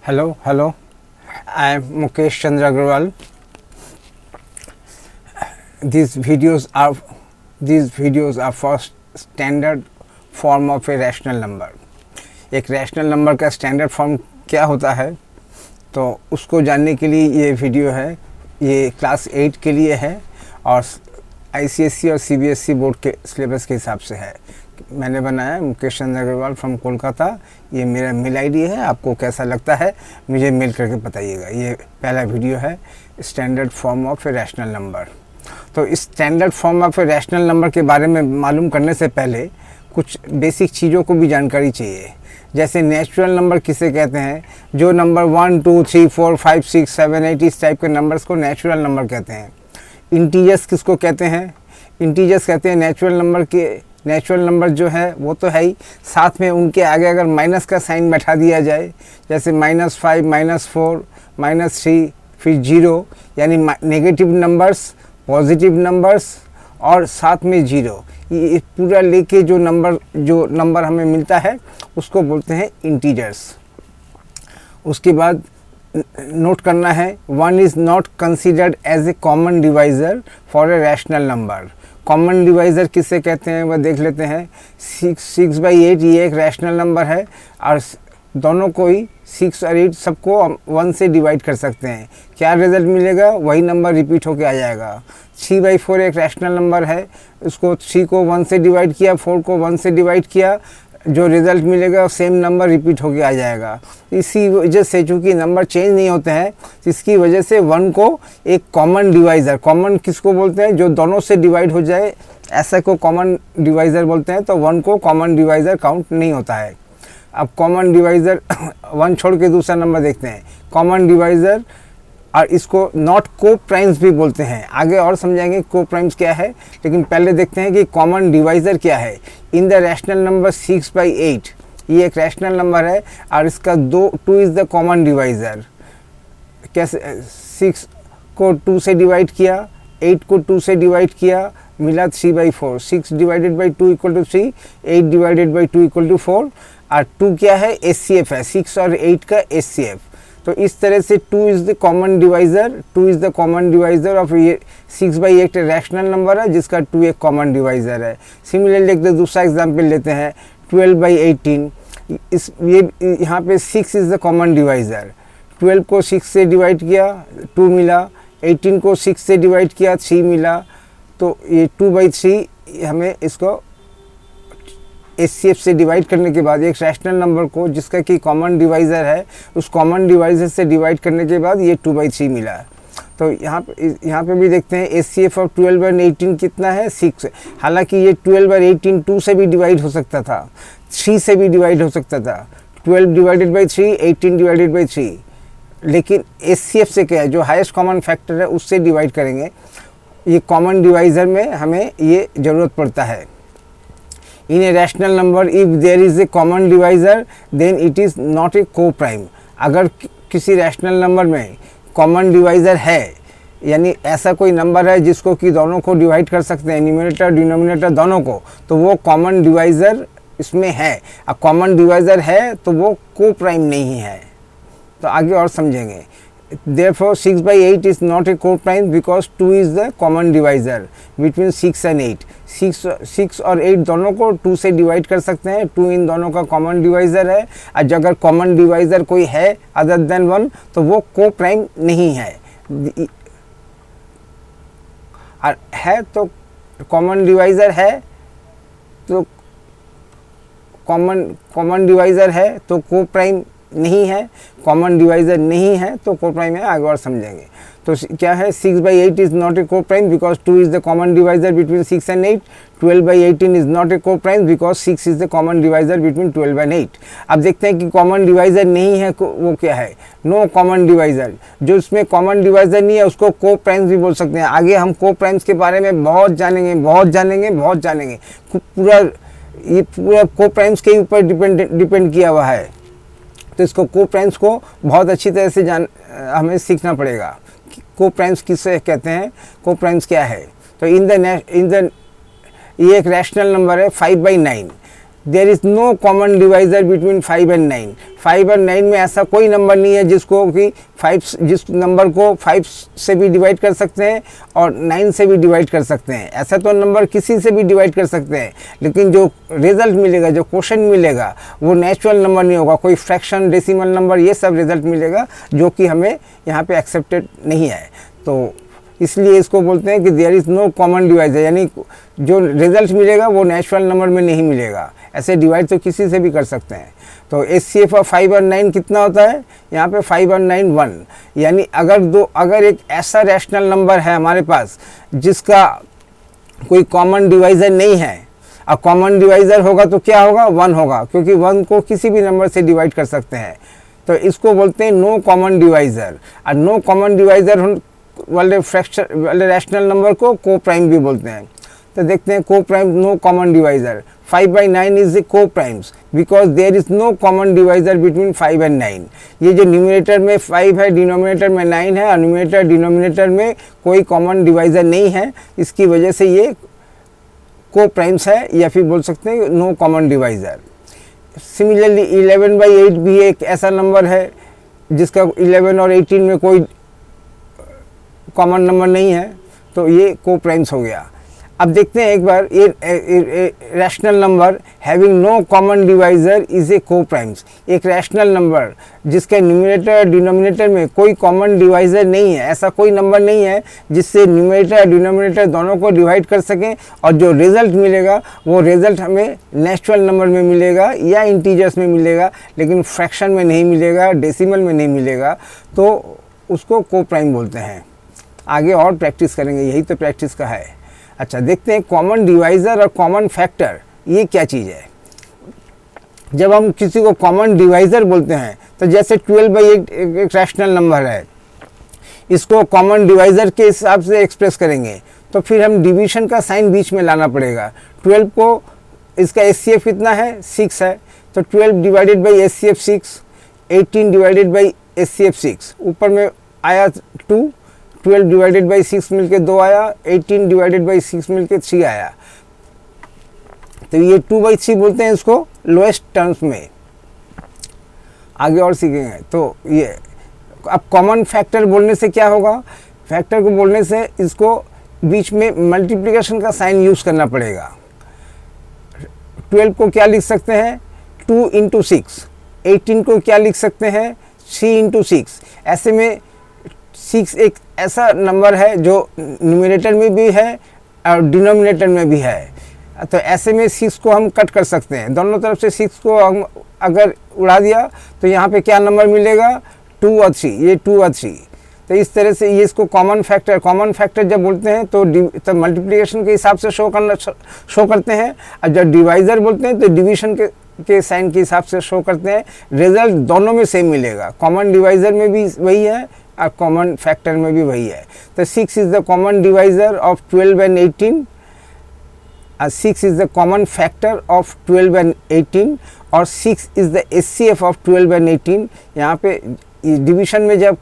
Hello. I am Mukesh Chandra Agarwal. These videos are for standard form of a rational number. एक rational number का standard form क्या होता है, तो उसको जानने के लिए ये वीडियो है। ये क्लास 8 के लिए है और ICSE और CBSE बोर्ड के सिलेबस के हिसाब से है। मैंने बनाया मुकेश चंद्र अग्रवाल फ्रॉम कोलकाता। ये मेरा मेल आईडी है। आपको कैसा लगता है मुझे मेल करके बताइएगा। ये पहला वीडियो है standard form of A rational number. तो इस standard form of A rational number के बारे में मालूम करने से पहले कुछ बेसिक चीज़ों को भी जानकारी चाहिए। जैसे नेचुरल नंबर किसे कहते हैं, जो नंबर 1 2 3 4 5 6 7 8 इस टाइप के नंबर्स को नेचुरल नंबर कहते हैं। इंटीजर्स किसको कहते हैं, इंटीजर्स कहते हैं नेचुरल नंबर के। नेचुरल नंबर जो है वो तो है ही, साथ में उनके आगे अगर माइनस का साइन बैठा दिया जाए, जैसे -5 -4 -3 फिर 0, यानी नेगेटिव नंबर्स, पॉजिटिव नंबर्स और साथ में 0, ये पूरा लेके जो नंबर हमें मिलता है उसको बोलते हैं इंटीजर्स। उसके बाद नोट करना है, 1 is not considered as a common divisor for a rational number. Common divisor किसे कहते हैं वह देख लेते हैं। 6/8 ये एक रैशनल नंबर है और दोनों को ही 6 और 8 सबको 1 से डिवाइड कर सकते हैं। क्या रिजल्ट मिलेगा, वही नंबर रिपीट होके आ जाएगा। 3/4 एक रैशनल नंबर है, उसको 3 को 1 से डिवाइड किया, 4 को 1 से डिवाइड किया, जो रिज़ल्ट मिलेगा सेम नंबर रिपीट होके आ जाएगा। इसी वजह से चूँकि नंबर चेंज नहीं होते हैं, इसकी वजह से 1 को एक कॉमन डिवाइज़र, कॉमन किसको बोलते हैं, जो दोनों से डिवाइड हो जाए ऐसा को कॉमन डिवाइज़र बोलते हैं। तो 1 को कॉमन डिवाइज़र काउंट नहीं होता है। अब कॉमन डिवाइज़र 1 छोड़ के दूसरा नंबर देखते हैं, कॉमन डिवाइज़र, और इसको नॉट को प्राइम्स भी बोलते हैं। आगे और समझाएंगे को प्राइम्स क्या है, लेकिन पहले देखते हैं कि कॉमन डिवाइज़र क्या है। इन द रैशनल नंबर 6/8 ये एक रैशनल नंबर है और इसका 2 इज़ द कॉमन डिवाइज़र। कैसे, 6 को 2 से डिवाइड किया, 8 को 2 से डिवाइड किया, मिला 3/4। 6 divided by 2 equal to 3, 8 divided by 2 equal to 4। और 2 क्या है, SCF है, 6 और 8 का SCF। तो इस तरह से 2 is the common divisor, 2 is the common divisor of ये 6/8 रैशनल नंबर है जिसका 2 एक कॉमन डिवाइज़र है। सिमिलरली एक दूसरा एग्जांपल लेते हैं, 12/18। इस ये यहाँ पे 6 इज़ द कॉमन डिवाइज़र। 12 को 6 से डिवाइड किया, 2 मिला, 18 को 6 से डिवाइड किया, 3 मिला। तो ये 2/3 हमें इसको SCF से डिवाइड करने के बाद एक रैशनल नंबर को जिसका कि कॉमन डिवाइज़र है, उस कॉमन डिवाइज़र से डिवाइड करने के बाद ये 2/3 मिला। तो यहाँ पे भी देखते हैं SCF ऑफ 12 और 18 कितना है, 6। हालांकि ये 12 और 18 2 से भी डिवाइड हो सकता था, 3 से भी डिवाइड हो सकता था। 12 डिवाइडेड बाई 3, 18 डिवाइडेड बाई 3, लेकिन SCF से क्या है, जो हाईएस्ट कॉमन फैक्टर है उससे डिवाइड करेंगे। ये कॉमन डिवाइज़र में हमें ये ज़रूरत पड़ता है। In a rational number, if there is a common divisor, then it is not a co-prime. अगर किसी रैशनल नंबर में कॉमन डिवाइज़र है, यानी ऐसा कोई नंबर है जिसको कि दोनों को डिवाइड कर सकते हैं, न्यूमरेटर डिनोमिनेटर दोनों को, तो वो कॉमन डिवाइज़र इसमें है। अब कॉमन डिवाइज़र है तो वो को-प्राइम नहीं है। तो आगे और समझेंगे। Therefore 6/8 is not a co-prime because 2 is the common divisor between 6 and 8. 6 और 8 दोनों को 2 से डिवाइड कर सकते हैं, 2 इन दोनों का कॉमन डिवाइज़र है। और अगर कॉमन डिवाइज़र कोई है अदर देन 1 तो वो को-प्राइम नहीं है। और है तो कॉमन डिवाइज़र है तो कॉमन डिवाइज़र है तो को-प्राइम नहीं है, कॉमन डिवाइज़र नहीं है तो को-प्राइम है। आगे और समझेंगे। तो क्या है, 6/8 is not a co-prime because 2 is the common divisor between 6 and 8। 12/18 is not a co-prime because 6 is the common divisor between 12 and 8। अब देखते हैं कि कॉमन डिवाइज़र नहीं है, वो क्या है, नो कॉमन डिवाइज़र। जो इसमें कॉमन डिवाइज़र नहीं है उसको को-प्राइम्स भी बोल सकते हैं। आगे हम को-प्राइम्स के बारे में बहुत जानेंगे। पूरा को-प्राइम्स के ऊपर डिपेंड किया हुआ है। तो इसको को-प्राइम्स को बहुत अच्छी तरह से हमें सीखना पड़ेगा। को-प्राइम्स किसे कहते हैं, को-प्राइम्स क्या है। तो ये एक रैशनल नंबर है 5/9। There is no common divisor between 5 and 9। 5 और 9 में ऐसा कोई नंबर नहीं है जिसको कि 5 जिस नंबर को 5 से भी डिवाइड कर सकते हैं और 9 से भी डिवाइड कर सकते हैं। ऐसा तो नंबर किसी से भी डिवाइड कर सकते हैं, लेकिन जो रिज़ल्ट मिलेगा, जो क्वेश्चन मिलेगा, वो नेचुरल नंबर नहीं होगा, कोई फ्रैक्शन, डेसिमल नंबर, ये सब रिज़ल्ट मिलेगा जो कि हमें यहाँ पे एक्सेप्टेड नहीं है। तो इसलिए इसको बोलते हैं कि there is no common divisor, यानी जो रिज़ल्ट मिलेगा वो नेचुरल नंबर में नहीं मिलेगा। ऐसे डिवाइड तो किसी से भी कर सकते हैं। तो HCF ऑफ 5 और 9 कितना होता है? यहाँ पे 5 और 9 1, यानी अगर एक ऐसा रैशनल नंबर है हमारे पास जिसका कोई कॉमन डिवाइज़र नहीं है, और कॉमन डिवाइज़र होगा तो क्या होगा? 1 होगा, क्योंकि 1 को किसी भी नंबर से डिवाइड कर सकते हैं। तो इसको बोलते हैं नो कॉमन डिवाइज़र। और नो कॉमन डिवाइज़र वाले रैशनल नंबर को को प्राइम भी बोलते हैं। तो देखते हैं coprime, no common divisor. 5/9 is a coprimes because there is no common divisor between 5 and 9। ये जो न्यूमरेटर में 5 है, डिनोमिनेटर में 9 है, और न्यूमरेटर डिनोमिनेटर में कोई कॉमन डिवाइज़र नहीं है, इसकी वजह से ये को प्राइम्स है, या फिर बोल सकते हैं नो कॉमन डिवाइज़र। सिमिलरली 11/8 भी एक ऐसा नंबर है जिसका 11 और 18 में कोई कॉमन नंबर नहीं है, तो ये को प्राइम्स हो गया। अब देखते हैं एक बार, ये rational number having no common divisor is a coprimes. एक रैशनल नंबर जिसके न्यूमरेटर डिनोमिनेटर में कोई कॉमन डिवाइज़र नहीं है, ऐसा कोई नंबर नहीं है जिससे न्यूमरेटर और डिनोमिनेटर दोनों को डिवाइड कर सकें, और जो रिज़ल्ट मिलेगा वो रिज़ल्ट हमें नेचुरल नंबर में मिलेगा या इंटीजर्स में मिलेगा, लेकिन फ्रैक्शन में नहीं मिलेगा, डेसिमल में नहीं मिलेगा, तो उसको को प्राइम बोलते हैं। आगे और प्रैक्टिस करेंगे, यही तो प्रैक्टिस का है। अच्छा, देखते हैं कॉमन डिवाइज़र और कॉमन फैक्टर ये क्या चीज़ है। जब हम किसी को कॉमन डिवाइज़र बोलते हैं, तो जैसे 12/8 एक रैशनल नंबर है, इसको कॉमन डिवाइज़र के हिसाब से एक्सप्रेस करेंगे, तो फिर हम डिवीज़न का साइन बीच में लाना पड़ेगा। 12 को, इसका HCF कितना है? 6 है, तो 12 divided by HCF 6, 18 divided by HCF 6, ऊपर में आया 2, 12 डिवाइडेड बाई 6 मिलके 2 आया, 18 डिवाइडेड बाई 6 मिलके 3 आया। तो ये 2/3 बोलते हैं इसको लोएस्ट टर्म्स में। आगे और सीखेंगे। तो ये अब कॉमन फैक्टर बोलने से क्या होगा? फैक्टर को बोलने से इसको बीच में मल्टीप्लिकेशन का साइन यूज़ करना पड़ेगा। 12 को क्या लिख सकते हैं? 2 × 6। 18 को क्या लिख सकते हैं? 3 × 6। ऐसे में 6 एक ऐसा नंबर है जो न्यूमरेटर में भी है और डिनोमिनेटर में भी है, तो ऐसे में 6 को हम कट कर सकते हैं। दोनों तरफ से 6 को हम अगर उड़ा दिया तो यहाँ पे क्या नंबर मिलेगा? 2 और 3, ये 2 और 3। तो इस तरह से ये इसको कॉमन फैक्टर जब बोलते हैं तो मल्टीप्लिकेशन के हिसाब से शो करते हैं, और जब डिवाइज़र बोलते हैं तो डिवीज़न के साइन के हिसाब से शो करते हैं। रिजल्ट दोनों में सेम मिलेगा, कॉमन डिवाइज़र में भी वही है और कॉमन फैक्टर में भी वही है। तो 6 is the common divisor of 12 and 18, 6 is the common factor of 12 and 18, और 6 is the HCF of 12 and 18। यहाँ पे डिवीज़न में जब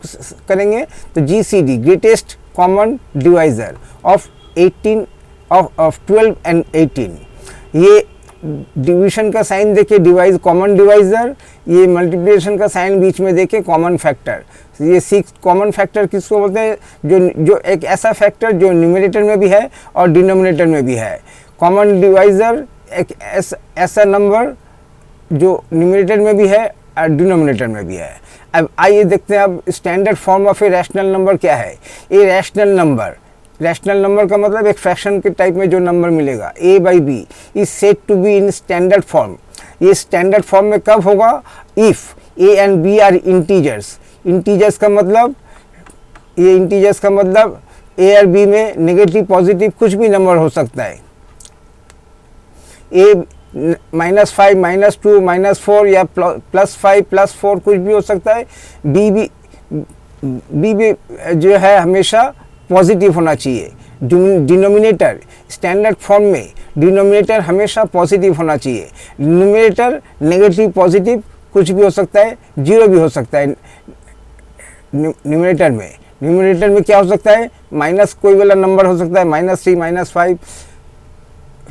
करेंगे तो GCD greatest common divisor of 18 of 12 and 18। ये डिवीज़न का साइन देके कॉमन डिवाइज़र, ये मल्टीप्लिकेशन का साइन बीच में देके कॉमन फैक्टर। ये 6 कॉमन फैक्टर किसको बोलते हैं? जो एक ऐसा फैक्टर जो न्यूमरेटर में भी है और डिनोमिनेटर में भी है। कॉमन डिवाइज़र एक ऐसा नंबर जो न्यूमरेटर में भी है और डिनोमिनेटर में भी है। अब आइए देखते हैं अब standard form of A rational number क्या है। ये रैशनल नंबर का मतलब एक फ्रैक्शन के टाइप में जो नंबर मिलेगा, A/B is said to be in standard form. ये स्टैंडर्ड फॉर्म में कब होगा? If A and B are integers. Integers का मतलब A और B में नेगेटिव पॉजिटिव कुछ भी नंबर हो सकता है। A -5 -2 -4 या +5 +4 कुछ भी हो सकता है। B भी जो है हमेशा पॉजिटिव होना चाहिए। डिनोमिनेटर स्टैंडर्ड फॉर्म में डिनोमिनेटर हमेशा पॉजिटिव होना चाहिए। न्यूमरेटर नेगेटिव पॉजिटिव कुछ भी हो सकता है, 0 भी हो सकता है। न्यूमरेटर में क्या हो सकता है? माइनस कोई वाला नंबर हो सकता है, -3 -5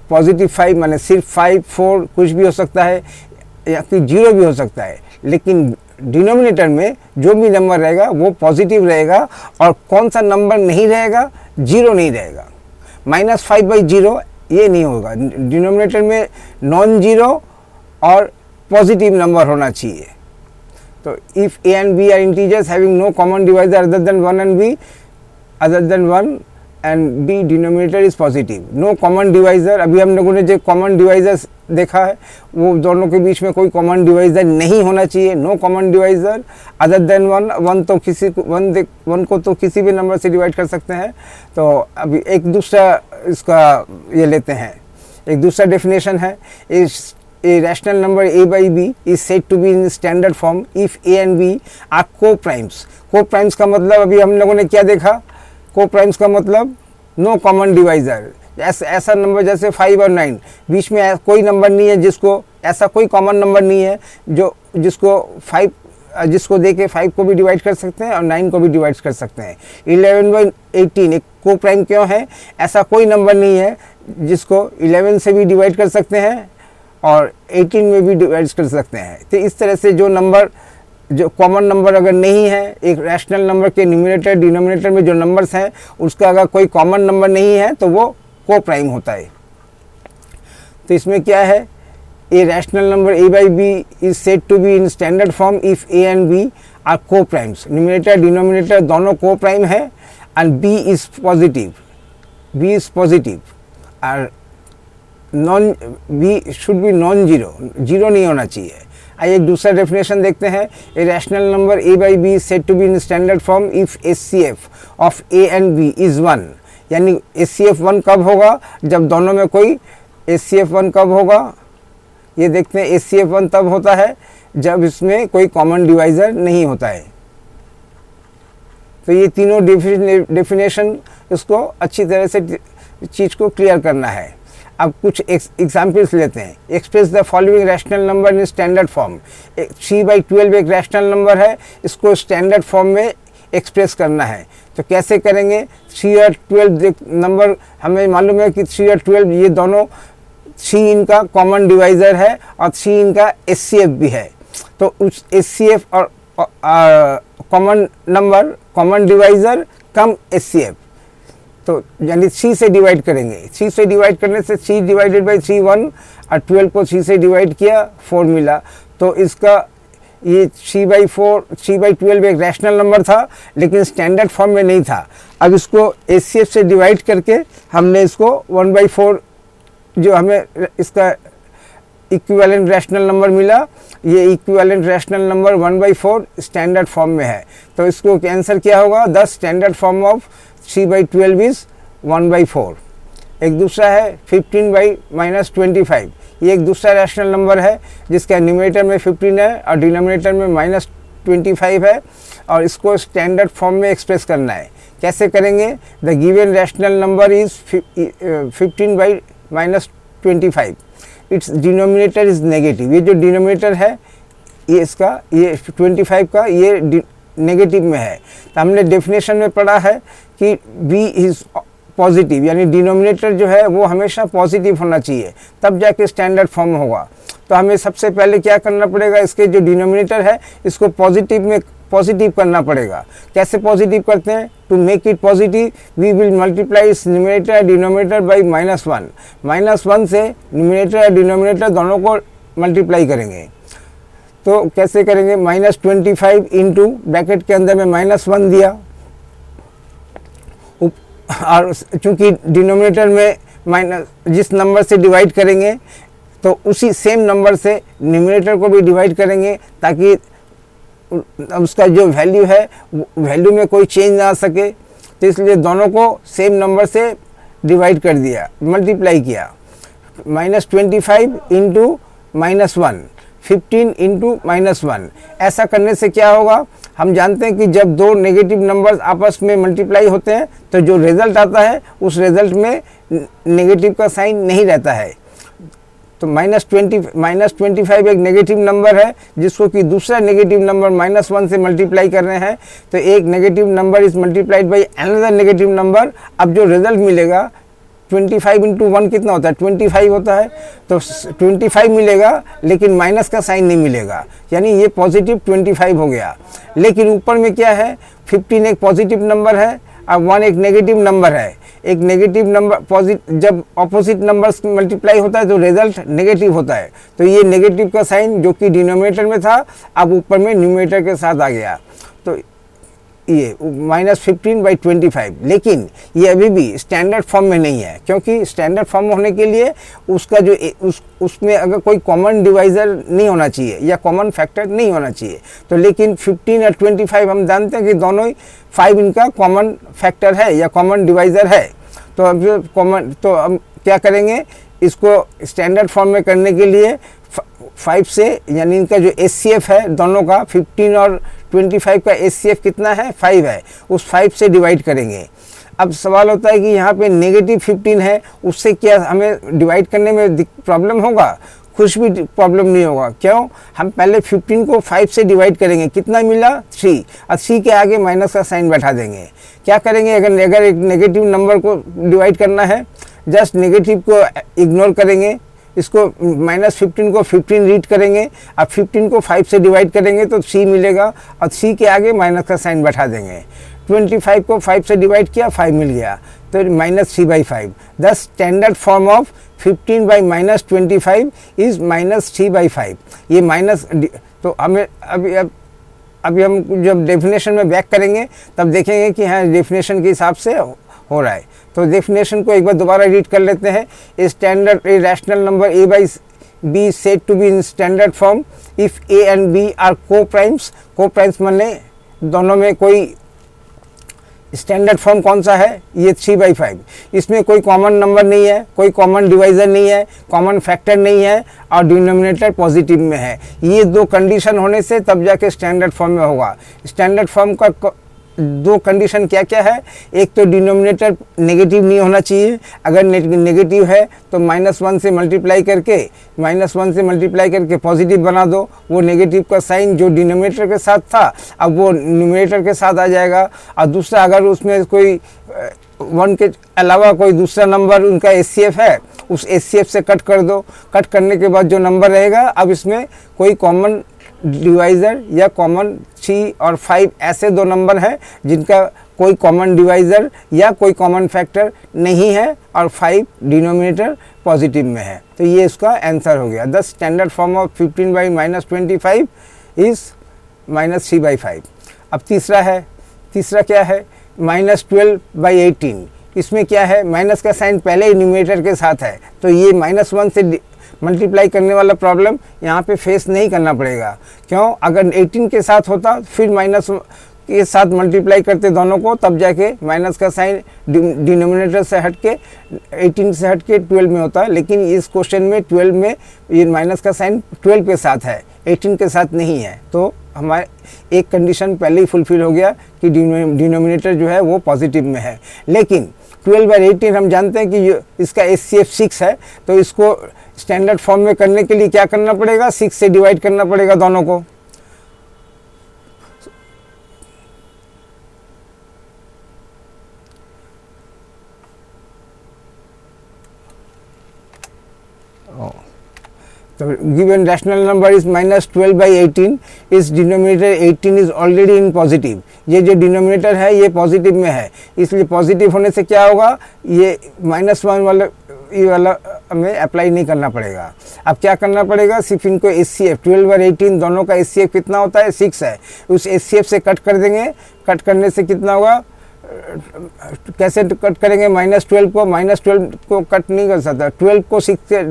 पॉजिटिव 5 माने सिर्फ 5 4 कुछ भी हो सकता है या फिर 0 भी हो सकता है, लेकिन डिनोमिनेटर में जो भी नंबर रहेगा वो पॉजिटिव रहेगा। और कौन सा नंबर नहीं रहेगा? 0 नहीं रहेगा। -5/0 ये नहीं होगा। डिनोमिनेटर में नॉन जीरो और पॉजिटिव नंबर होना चाहिए। तो if a and b are integers having no common divisor other than 1 and b, other than 1 and b denominator is positive, no common divisor। अभी हम लोगों ने जो कॉमन डिवाइजर देखा है वो दोनों के बीच में कोई कॉमन डिवाइजर नहीं होना चाहिए। No common divisor other than 1, 1 तो किसी को 1 को तो किसी भी नंबर से डिवाइड कर सकते हैं। तो अभी एक दूसरा इसका ये लेते हैं, एक दूसरा डेफिनेशन है। इस A rational number a by b is said to be in standard form if a and b are co-primes। co-primes का मतलब अभी हम लोगों ने क्या देखा? co-primes का मतलब नो कॉमन डिवाइजर। ऐसा नंबर जैसे 5 और 9, बीच में कोई नंबर नहीं है जिसको, ऐसा कोई कॉमन नंबर नहीं है जो जिसको दे के 5 को भी डिवाइड कर सकते हैं और 9 को भी डिवाइड कर सकते हैं। 11/18 एक को-प्राइम क्यों है? ऐसा कोई नंबर नहीं है जिसको 11 से भी डिवाइड कर सकते हैं और 18 में भी डिवाइड कर सकते हैं। तो इस तरह से जो कॉमन नंबर अगर नहीं है, एक रैशनल नंबर के न्यूमरेटर डिनोमिनेटर में जो नंबर्स हैं उसका अगर कोई कॉमन नंबर नहीं है तो वो को-प्राइम होता है। तो इसमें क्या है? A rational number a by b is said to be in standard form if a and b are coprimes. Numerator denominator दोनों को-प्राइम है एंड b इज पॉजिटिव और B should be non zero नहीं होना चाहिए। आइए एक दूसरा definition देखते हैं। A rational number a by b is said to be in standard form if HCF of a and b is 1। यानी HCF 1 कब होगा? जब दोनों में कोई HCF 1 कब होगा? ये देखते हैं। HCF 1 तब होता है जब इसमें कोई कॉमन डिवाइजर नहीं होता है। तो ये तीनों डेफिनेशन इसको अच्छी तरह से चीज़ को क्लियर करना है। अब कुछ एग्जाम्पल्स लेते हैं। Express the following rational number in standard form. 3/12 एक रैशनल नंबर है, इसको स्टैंडर्ड फॉर्म में एक्सप्रेस करना है। तो कैसे करेंगे? 3 और 12 नंबर हमें मालूम है कि 3 और 12 ये दोनों 3 इनका कॉमन डिवाइज़र है और 3 इनका HCF भी है। तो उस HCF और कॉमन नंबर कॉमन डिवाइज़र कम HCF, तो यानी 3 से डिवाइड करेंगे। 3 से डिवाइड करने से 3 डिवाइडेड बाई 3 1 और 12 को 3 से डिवाइड किया 4 मिला। तो इसका ये 3/12 एक रैशनल नंबर था लेकिन स्टैंडर्ड फॉर्म में नहीं था। अब इसको HCF से डिवाइड करके हमने इसको 1/4 जो हमें इसका इक्विवेलेंट रैशनल नंबर मिला, ये equivalent rational number 1/4 standard form में है। तो इसको आंसर क्या होगा? The standard form of 3/12 is 1/4। एक दूसरा है 15/-25। ये एक दूसरा रैशनल नंबर है जिसका न्यूमरेटर में 15 है और डिनोमिनेटर में -25 है और इसको स्टैंडर्ड फॉर्म में एक्सप्रेस करना है। कैसे करेंगे? The given rational number is 15/-25। It's denominator is negative. ये जो डिनोमिनेटर है ये इसका ये 25 का ये नेगेटिव में है। तो हमने डेफिनेशन में पढ़ा है कि b इज़ पॉजिटिव, यानी डिनोमिनेटर जो है वो हमेशा पॉजिटिव होना चाहिए, तब जाके स्टैंडर्ड फॉर्म होगा। तो हमें सबसे पहले क्या करना पड़ेगा? इसके जो डिनोमिनेटर है इसको पॉजिटिव करना पड़ेगा। कैसे पॉजिटिव करते हैं? To make it positive we will multiply इस न्यूमरेटर डिनोमिनेटर बाई -1। -1 से न्यूमरेटर और डिनोमिनेटर दोनों को मल्टीप्लाई करेंगे। तो कैसे करेंगे? -25 इंटू ब्रैकेट के अंदर में -1 दिया और चूंकि डिनोमिनेटर में जिस नंबर से डिवाइड करेंगे तो उसी सेम नंबर से न्यूमरेटर को भी डिवाइड करेंगे ताकि उसका जो वैल्यू है वैल्यू में कोई चेंज ना आ सके। तो इसलिए दोनों को सेम नंबर से डिवाइड कर दिया, मल्टीप्लाई किया। -25 इंटू -1, 15 इंटू -1। ऐसा करने से क्या होगा? हम जानते हैं कि जब दो नेगेटिव नंबर्स आपस में मल्टीप्लाई होते हैं तो जो रिज़ल्ट आता है उस रिज़ल्ट में नेगेटिव का साइन नहीं रहता है। तो -25 एक नेगेटिव नंबर है जिसको कि दूसरा नेगेटिव नंबर -1 से मल्टीप्लाई कर रहे हैं। तो एक negative number is multiplied by another negative number. अब जो रिज़ल्ट मिलेगा 25 इंटू 1 कितना होता है, 25 होता है। तो 25 मिलेगा लेकिन माइनस का साइन नहीं मिलेगा, यानी ये पॉजिटिव 25 हो गया। लेकिन ऊपर में क्या है, 15 एक पॉजिटिव नंबर है और 1 एक नेगेटिव नंबर है। एक नेगेटिव नंबर जब ऑपोजिट नंबर्स मल्टीप्लाई होता है तो रिजल्ट नेगेटिव होता है। तो ये नेगेटिव का साइन जो कि डिनोमिनेटर में था अब ऊपर में न्यूमरेटर के साथ आ गया। तो ये -15/25, लेकिन ये अभी भी स्टैंडर्ड फॉर्म में नहीं है, क्योंकि स्टैंडर्ड फॉर्म होने के लिए उसका जो उसमें अगर कोई कॉमन डिवाइज़र नहीं होना चाहिए या कॉमन फैक्टर नहीं होना चाहिए। तो लेकिन 15 और 25 हम जानते हैं कि दोनों ही 5 इनका कॉमन फैक्टर है या कॉमन डिवाइज़र है। तो अब तो हम क्या करेंगे, इसको स्टैंडर्ड फॉर्म में करने के लिए 5 से, यानी इनका जो HCF है दोनों का 15 और 25 का HCF कितना है, 5 है, उस 5 से डिवाइड करेंगे। अब सवाल होता है कि यहाँ पे नेगेटिव 15 है, उससे क्या हमें डिवाइड करने में प्रॉब्लम होगा? कुछ भी प्रॉब्लम नहीं होगा। क्यों? हम पहले 15 को 5 से डिवाइड करेंगे, कितना मिला, 3, और 3 के आगे माइनस का साइन बैठा देंगे। क्या करेंगे, अगर एक नेगेटिव नंबर को डिवाइड करना है, जस्ट नेगेटिव को इग्नोर करेंगे, इसको -15 को 15 रीड करेंगे, अब 15 को 5 से डिवाइड करेंगे तो 3 मिलेगा और 3 के आगे माइनस का साइन बैठा देंगे। 25 को 5 से डिवाइड किया, 5 मिल गया, तो -3/5। The standard form of 15/-25 is -3/5। ये माइनस, तो हमें अभी हम जब डेफिनेशन में बैक करेंगे तब देखेंगे कि हाँ डेफिनेशन के हिसाब से हो रहा है। तो डेफिनेशन को एक बार दोबारा रीड कर लेते हैं। A standard a rational number a by b said to be in standard form if a and b are coprimes. Coprimes माने दोनों में कोई स्टैंडर्ड फॉर्म कौन सा है, ये 3/5। इसमें कोई कॉमन नंबर नहीं है, कोई कॉमन डिवाइज़र नहीं है, कॉमन फैक्टर नहीं है और डिनोमिनेटर पॉजिटिव में है। ये दो कंडीशन होने से तब जाके स्टैंडर्ड फॉर्म में होगा। स्टैंडर्ड फॉर्म का दो कंडीशन क्या क्या है, एक तो डिनोमिनेटर नेगेटिव नहीं होना चाहिए। अगर नेगेटिव है तो -1 से मल्टीप्लाई करके पॉजिटिव बना दो, वो नेगेटिव का साइन जो डिनोमिनेटर के साथ था अब वो न्यूमरेटर के साथ आ जाएगा। और दूसरा, अगर उसमें कोई 1 के अलावा कोई दूसरा नंबर उनका HCF है, उस HCF से कट कर दो। कट करने के बाद जो नंबर रहेगा, अब इसमें कोई कॉमन डिवाइज़र या कॉमन 3 और 5 ऐसे दो नंबर हैं जिनका कोई कॉमन डिवाइज़र या कोई कॉमन फैक्टर नहीं है और 5 डिनोमिनेटर पॉजिटिव में है। तो ये इसका आंसर हो गया। The standard form of 15/-25 is -3/5। अब तीसरा क्या है, -12/18। इसमें क्या है, माइनस का साइन पहले ही न्यूमरेटर के साथ है, तो ये -1 से मल्टीप्लाई करने वाला प्रॉब्लम यहाँ पे फेस नहीं करना पड़ेगा। क्यों? अगर 18 के साथ होता फिर माइनस के साथ मल्टीप्लाई करते दोनों को, तब जाके माइनस का साइन डिनोमिनेटर से हट के 18 से हट के 12 में होता है। लेकिन इस क्वेश्चन में 12 में ये माइनस का साइन 12 के साथ है, 18 के साथ नहीं है। तो हमारे एक कंडीशन पहले ही फुलफिल हो गया कि डिनोमिनेटर जो है वो पॉजिटिव में है। लेकिन 12/18 हम जानते हैं कि इसका HCF 6 है, तो इसको स्टैंडर्ड फॉर्म में करने के लिए क्या करना पड़ेगा, 6 से डिवाइड करना पड़ेगा दोनों को। तो given rational number is -12/18, इस denominator 18 is already in positive. ये जो डिनोमिनेटर है ये पॉजिटिव में है, इसलिए पॉजिटिव होने से क्या होगा, ये -1 वाला ये वाला हमें अप्लाई नहीं करना पड़ेगा। अब क्या करना पड़ेगा, सिर्फ इनको HCF 12/18 दोनों का HCF कितना होता है, 6 है, उस HCF से कट कर देंगे। कट करने से कितना होगा, कैसे कट करेंगे, -12 को कट नहीं कर सकता, 12 को 6 से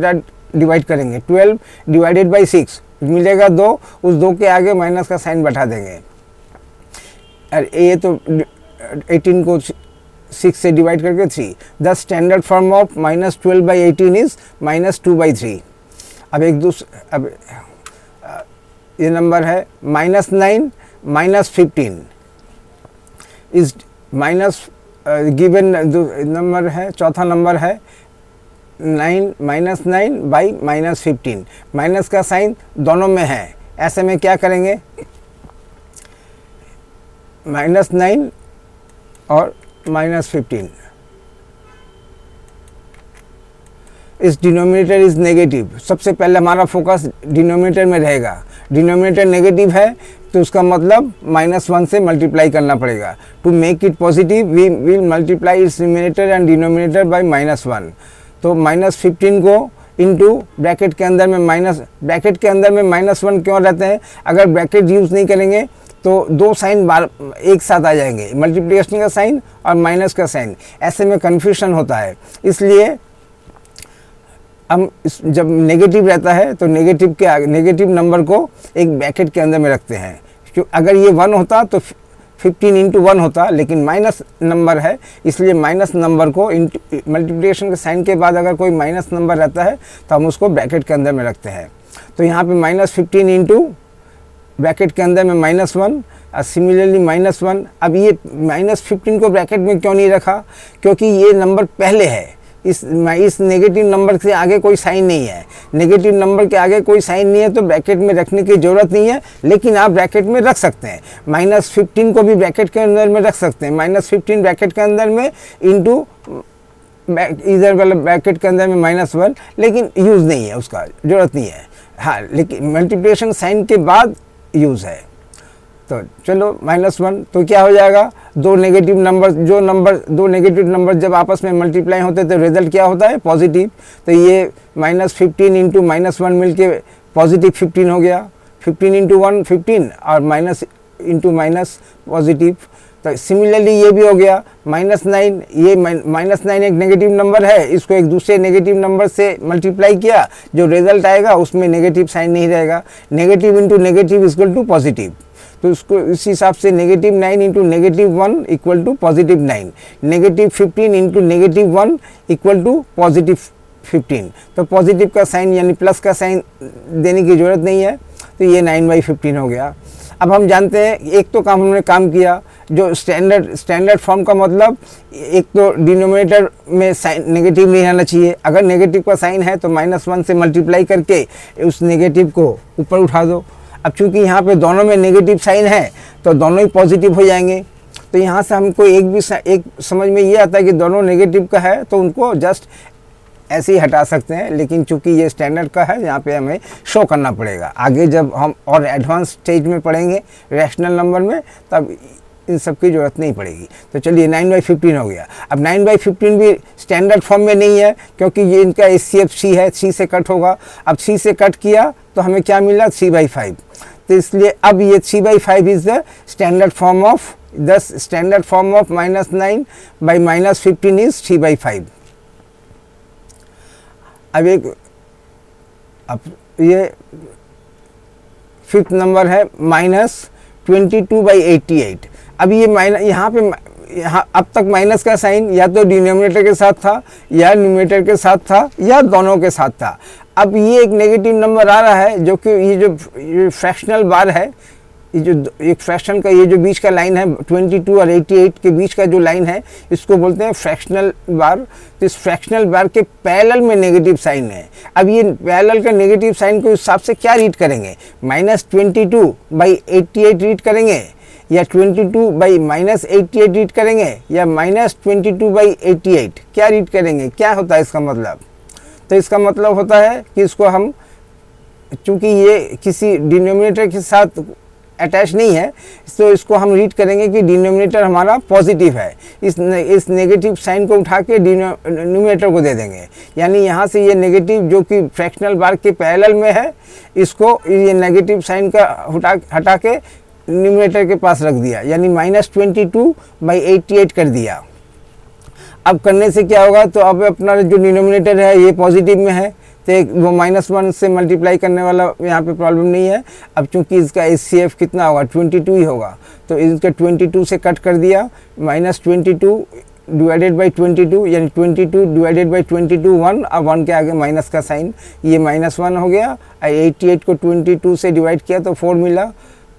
डिवाइड करेंगे। 12 डिवाइडेड बाई 6 मिलेगा 2, उस 2 के आगे माइनस का साइन बैठा देंगे। और ये तो 18 को 6 से डिवाइड करके 3। The standard form of -12/18 is -2/3। अब अब ये नंबर है -9 -15 इज माइनस गिवन नंबर है, चौथा नंबर है 9 -9/-15। माइनस का साइन दोनों में है, ऐसे में क्या करेंगे, -9 और -15। इस डिनोमिनेटर इज़ नेगेटिव, सबसे पहले हमारा फोकस डिनोमिनेटर में रहेगा। डिनोमिनेटर नेगेटिव है तो उसका मतलब -1 से मल्टीप्लाई करना पड़ेगा। To make it positive we will multiply its numerator and denominator by -1। तो -15 को इंटू ब्रैकेट के अंदर में ब्रैकेट के अंदर में -1 क्यों रहते हैं? अगर ब्रैकेट यूज़ नहीं करेंगे तो दो साइन बार एक साथ आ जाएंगे, मल्टीप्लिकेशन का साइन और माइनस का साइन, ऐसे में कन्फ्यूजन होता है। इसलिए हम जब नेगेटिव रहता है तो नेगेटिव के आगे नेगेटिव नंबर को एक ब्रैकेट के अंदर में रखते हैं। क्यों? अगर ये 1 होता तो 15 इंटू 1 होता, लेकिन माइनस नंबर है इसलिए माइनस नंबर को मल्टीप्लिकेशन के साइन के बाद अगर कोई माइनस नंबर रहता है तो हम उसको ब्रैकेट के अंदर में रखते हैं। तो यहाँ पे -15 इंटू ब्रैकेट के अंदर में -1 और सिमिलरली -1। अब ये -15 को ब्रैकेट में क्यों नहीं रखा? क्योंकि ये नंबर पहले है, इस नेगेटिव नंबर से आगे कोई साइन नहीं है। नेगेटिव नंबर के आगे कोई साइन नहीं है तो ब्रैकेट में रखने की ज़रूरत नहीं है, लेकिन आप ब्रैकेट में रख सकते हैं। -15 को भी ब्रैकेट के अंदर में रख सकते हैं। -15 ब्रैकेट के अंदर में इंटू इधर वाला ब्रैकेट के अंदर में -1, लेकिन यूज़ नहीं है, उसका ज़रूरत नहीं है। हाँ, लेकिन मल्टीप्लिकेशन साइन के बाद यूज़ है। तो चलो -1 तो क्या हो जाएगा? दो नेगेटिव नंबर जब आपस में मल्टीप्लाई होते हैं तो रिजल्ट क्या होता है? पॉजिटिव। तो ये -15 इंटू -1 मिल के पॉजिटिव 15 हो गया। 15 इंटू 1 15 और माइनस इंटू माइनस पॉजिटिव। तो सिमिलरली ये भी हो गया -9। ये -9 एक नेगेटिव नंबर है, इसको एक दूसरे नेगेटिव नंबर से मल्टीप्लाई किया, जो रिजल्ट आएगा उसमें नेगेटिव साइन नहीं रहेगा। Negative into negative equal to positive. तो उसको इस हिसाब से -9 into -1 equal to +9। -15 into -1 equal to +15। तो पॉजिटिव का साइन यानी प्लस का साइन देने की ज़रूरत नहीं है। तो ये 9/15 हो गया। अब हम जानते हैं एक तो हमने काम किया, जो स्टैंडर्ड फॉर्म का मतलब एक तो डिनोमिनेटर में साइन नेगेटिव नहीं रहना चाहिए। अगर नेगेटिव का साइन है तो -1 से मल्टीप्लाई करके उस नेगेटिव को ऊपर उठा दो। अब चूंकि यहाँ पे दोनों में नेगेटिव साइन है तो दोनों ही पॉजिटिव हो जाएंगे। तो यहाँ से हमको एक समझ में ये आता है कि दोनों नेगेटिव का है तो उनको जस्ट ऐसे ही हटा सकते हैं, लेकिन चूंकि ये स्टैंडर्ड का है यहाँ पे हमें शो करना पड़ेगा। आगे जब हम और एडवांस स्टेज में पढ़ेंगे रैशनल नंबर में तब इन सब की ज़रूरत नहीं पड़ेगी। तो चलिए 9/15 हो गया। अब 9/15 भी स्टैंडर्ड फॉर्म में नहीं है क्योंकि ये इनका HCF 3 है, 3 से कट होगा। अब 3 से कट किया तो हमें क्या मिला? 3/5। तो इसलिए अब ये 3/5 is the standard form of -9 by -15 is 3/5। अब ये फिफ्थ नंबर है -22/88। अब ये यहाँ अब तक माइनस का साइन या तो डिनोमिनेटर के साथ था या न्यूमरेटर के साथ था या दोनों के साथ था। अब ये एक नेगेटिव नंबर आ रहा है जो कि ये फ्रैक्शनल बार है, ये जो एक फ्रैक्शन का ये जो बीच का लाइन है 22 और 88 के बीच का जो लाइन है इसको बोलते हैं फ्रैक्शनल बार। तो इस फ्रैक्शनल बार के पैरेलल में नेगेटिव साइन है। अब ये पैरेलल का नेगेटिव साइन को हिसाब से क्या रीड करेंगे? -22/88 रीड करेंगे या 22/-88 रीड करेंगे या -22/88 क्या रीड करेंगे? क्या होता है इसका मतलब? तो इसका मतलब होता है कि इसको हम चूँकि ये किसी डिनोमिनेटर के साथ अटैच नहीं है तो इसको हम रीड करेंगे कि डिनोमिनेटर हमारा पॉजिटिव है। इस नेगेटिव साइन को उठा के न्यूमरेटर को दे देंगे। यानी यहाँ से ये नेगेटिव जो कि फ्रैक्शनल बार के पैरेलल में है इसको ये नेगेटिव साइन का हटा के न्यूमरेटर के पास रख दिया, यानी -22/88 कर दिया। अब करने से क्या होगा? तो अब अपना जो डिनोमिनेटर है ये पॉजिटिव में है तो वो -1 से मल्टीप्लाई करने वाला यहाँ पे प्रॉब्लम नहीं है। अब चूंकि इसका HCF कितना होगा? 22 ही होगा। तो इसका 22 से कट कर दिया, -22 डिवाइडेड बाई 22 यानी 22 डिवाइडेड बाई 22 1 और 1 के आगे माइनस का साइन, ये -1 हो गया। 88 को 22 से डिवाइड किया तो 4 मिला।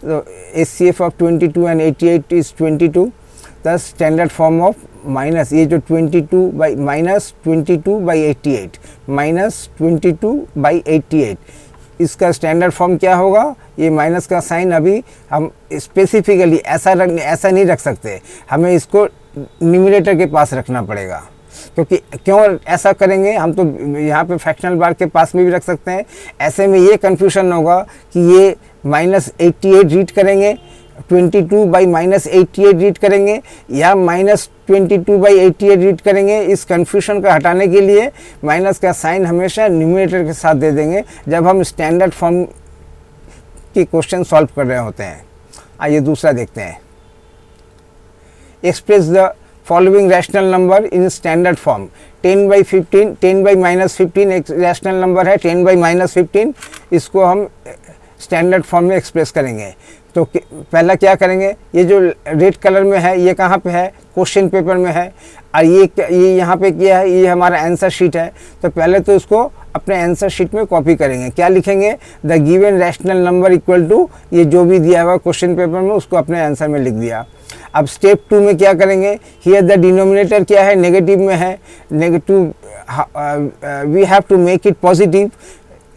तो HCF of 22 and 88 is 22। The standard form of minus ये जो -22/88 इसका स्टैंडर्ड फॉर्म क्या होगा? ये माइनस का साइन अभी हम स्पेसिफिकली ऐसा नहीं रख सकते, हमें इसको न्यूमरेटर के पास रखना पड़ेगा। क्योंकि क्यों ऐसा करेंगे हम, तो यहाँ पे फ्रैक्शनल बार के पास में भी रख सकते हैं। ऐसे में ये कन्फ्यूजन होगा कि ये -88 रीड करेंगे, 22/-88 रीड करेंगे या -22/88 रीड करेंगे। इस कन्फ्यूजन को हटाने के लिए माइनस का साइन हमेशा न्यूमरेटर के साथ दे देंगे जब हम स्टैंडर्ड फॉर्म की क्वेश्चन सॉल्व कर रहे होते हैं। आइए दूसरा देखते हैं। Express the following rational number in standard form. 10/15, 10/-15 एक रैशनल नंबर है, 10/-15 इसको हम स्टैंडर्ड फॉर्म में एक्सप्रेस करेंगे। तो पहला क्या करेंगे, ये जो रेड कलर में है ये कहाँ पे है, क्वेश्चन पेपर में है, और ये यहाँ पे क्या है, ये हमारा आंसर शीट है। तो पहले तो इसको अपने आंसर शीट में कॉपी करेंगे। क्या लिखेंगे, the given rational number equal to, ये जो भी दिया हुआ क्वेश्चन पेपर में उसको अपने आंसर में लिख दिया। अब स्टेप 2 में क्या करेंगे, हियर द डिनोमिनेटर क्या है, नेगेटिव में है, negative we have to make it positive.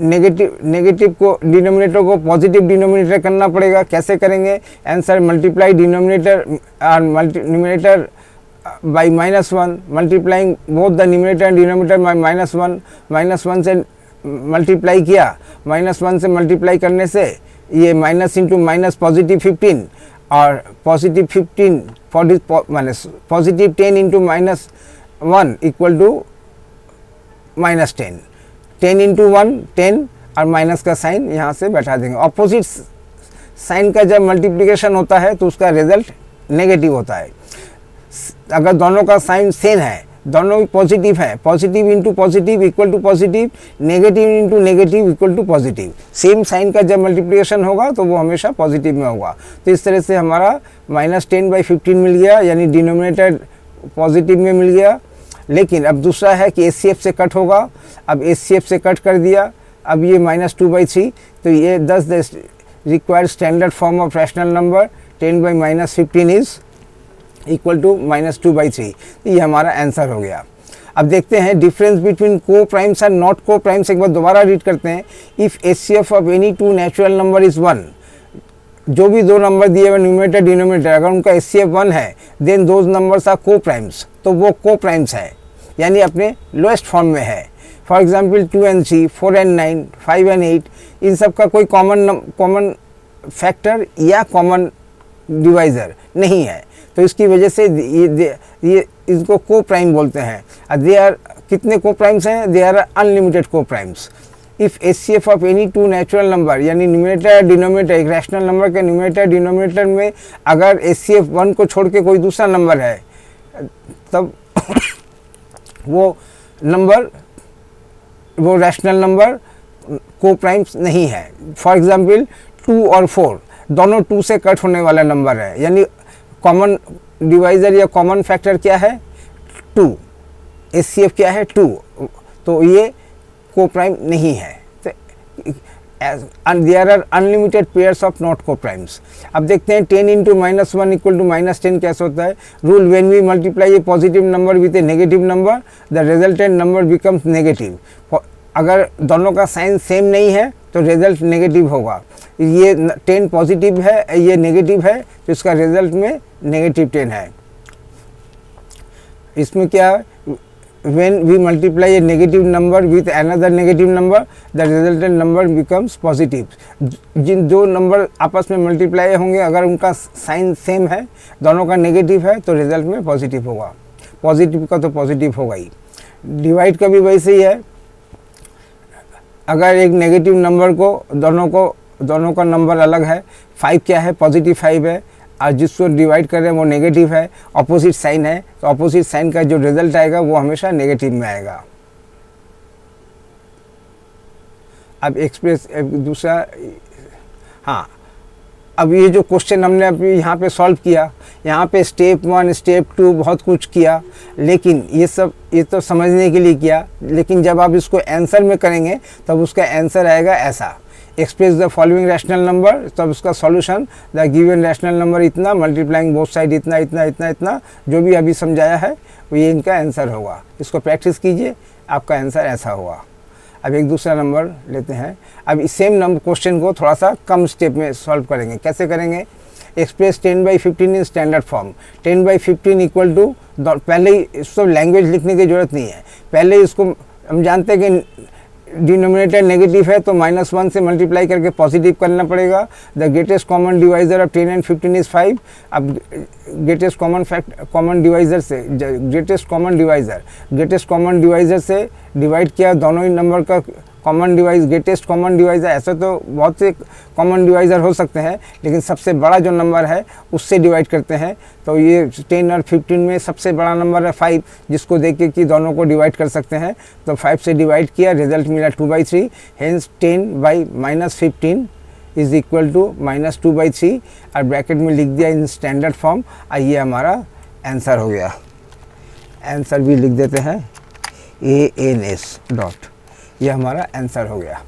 Negative को डिनोमिनेटर को पॉजिटिव डिनोमिनेटर करना पड़ेगा। कैसे करेंगे, आंसर मल्टीप्लाई डिनोमिनेटर और numerator by -1, multiplying both the numerator and denominator by -1, -1 से मल्टीप्लाई किया, -1 से मल्टीप्लाई करने से ये माइनस इंटू माइनस +15 और +15 positive 10 into -1 equal to -10, 10 into 1 10 और माइनस का साइन यहाँ से बैठा देंगे। ऑपोजिट साइन का जब मल्टीप्लिकेशन होता है तो उसका रिजल्ट नेगेटिव होता है। अगर दोनों का साइन सेम है, दोनों भी पॉजिटिव है, positive into positive equal to positive, negative into negative equal to positive, same sign का जब मल्टीप्लिकेशन होगा तो वो हमेशा पॉजिटिव में होगा। तो इस तरह से हमारा -10/15 मिल गया, यानी डिनोमिनेटर पॉजिटिव में मिल गया। लेकिन अब दूसरा है कि HCF से कट होगा। अब HCF से कट कर दिया, अब ये -2/3, तो ये thus the required standard form of rational number 10/-15 is equal to -2/3। तो ये हमारा आंसर हो गया। अब देखते हैं डिफरेंस बिटवीन को primes and not coprimes. एक बार दोबारा रीड करते हैं। If HCF of any two natural number is 1, जो भी दो नंबर दिए हुए न्यूमरेटर डिनोमिनेटर, अगर उनका HCF 1 है देन दोज नंबर्स आर को प्राइम्स, तो वो को प्राइम्स है, यानी अपने लोएस्ट फॉर्म में है। For example 2 and 3, 4 and 9, 5 and 8, इन सब का कोई कॉमन फैक्टर या कॉमन डिवाइज़र नहीं है, तो इसकी वजह से ये इसको को प्राइम बोलते हैं। दे आर कितने को प्राइम्स हैं, दे आर अनलिमिटेड को primes. If HCF of any two natural number, यानी न्यूमरेटर डिनोमिनेटर, एक रैशनल नंबर के न्यूमरेटर डिनोमिनेटर में अगर HCF 1 को छोड़ के कोई दूसरा नंबर है तब वो रैशनल नंबर को प्राइम्स नहीं है। फॉर एग्जांपल 2 और 4 दोनों 2 से कट होने वाला नंबर है, यानी कॉमन डिवाइज़र या कॉमन फैक्टर क्या है, 2, HCF क्या है 2, तो ये को प्राइम नहीं है। There are unlimited pairs of not coprimes. अब देखते हैं 10 इंटू -1 इक्वल टू -10 कैसे होता है। Rule, when we multiply a positive number with a negative number the resultant number becomes negative. अगर दोनों का साइन सेम नहीं है तो रिजल्ट नेगेटिव होगा। ये 10 पॉजिटिव है, ये नेगेटिव है, तो इसका रिजल्ट में -10 है। इसमें क्या है, when we multiply a negative number with another negative number the resultant number becomes positive। जिन दो नंबर आपस में मल्टीप्लाई होंगे अगर उनका साइन सेम है, दोनों का नेगेटिव है, तो रिजल्ट में पॉजिटिव होगा। पॉजिटिव का तो पॉजिटिव होगा ही। डिवाइड का भी वैसे ही है। अगर एक नेगेटिव नंबर को दोनों का नंबर अलग है, 5 क्या है, +5 है, और जिसको डिवाइड कर रहे हैं वो नेगेटिव है, ऑपोजिट साइन है, तो ऑपोजिट साइन का जो रिजल्ट आएगा वो हमेशा नेगेटिव में आएगा। अब एक्सप्रेस दूसरा, हाँ, अब ये जो क्वेश्चन हमने अभी यहाँ पे सॉल्व किया, यहाँ पे स्टेप 1 स्टेप 2 बहुत कुछ किया, लेकिन ये तो समझने के लिए किया, लेकिन जब आप इसको आंसर में करेंगे तब उसका आंसर आएगा ऐसा। Express the following rational number, तब उसका solution the given rational number इतना मल्टीप्लाइंग बोथ साइड इतना इतना इतना इतना, जो भी अभी समझाया है वो ये इनका आंसर होगा। इसको प्रैक्टिस कीजिए, आपका आंसर ऐसा होगा। अब एक दूसरा नंबर लेते हैं। अब इस सेम नंबर क्वेश्चन को थोड़ा सा कम स्टेप में सॉल्व करेंगे। कैसे करेंगे, express 10/15 in standard form. 10/15 equal to पहले ही इसको लैंग्वेज लिखने की ज़रूरत नहीं है, पहले ही इसको हम जानते हैं कि डिनोमिनेटर नेगेटिव है तो -1 से मल्टीप्लाई करके पॉजिटिव करना पड़ेगा। The greatest common divisor of 10 and 15 is 5। अब ग्रेटेस्ट कॉमन डिवाइज़र से ग्रेटेस्ट कॉमन डिवाइज़र से डिवाइड किया, दोनों ही नंबर का common divisor greatest common divisor. ऐसे तो बहुत से कॉमन डिवाइज़र हो सकते हैं, लेकिन सबसे बड़ा जो नंबर है उससे डिवाइड करते हैं। तो ये 10 और 15 में सबसे बड़ा नंबर है 5, जिसको देख के कि दोनों को डिवाइड कर सकते हैं। तो 5 से डिवाइड किया, रिजल्ट मिला 2/3। Hence 10 by -15 is equal to -2/3 और ब्रैकेट में लिख दिया इन स्टैंडर्ड फॉर्म। ये हमारा आंसर हो गया। आंसर भी लिख देते हैं ANS डॉट, ये हमारा आंसर हो गया।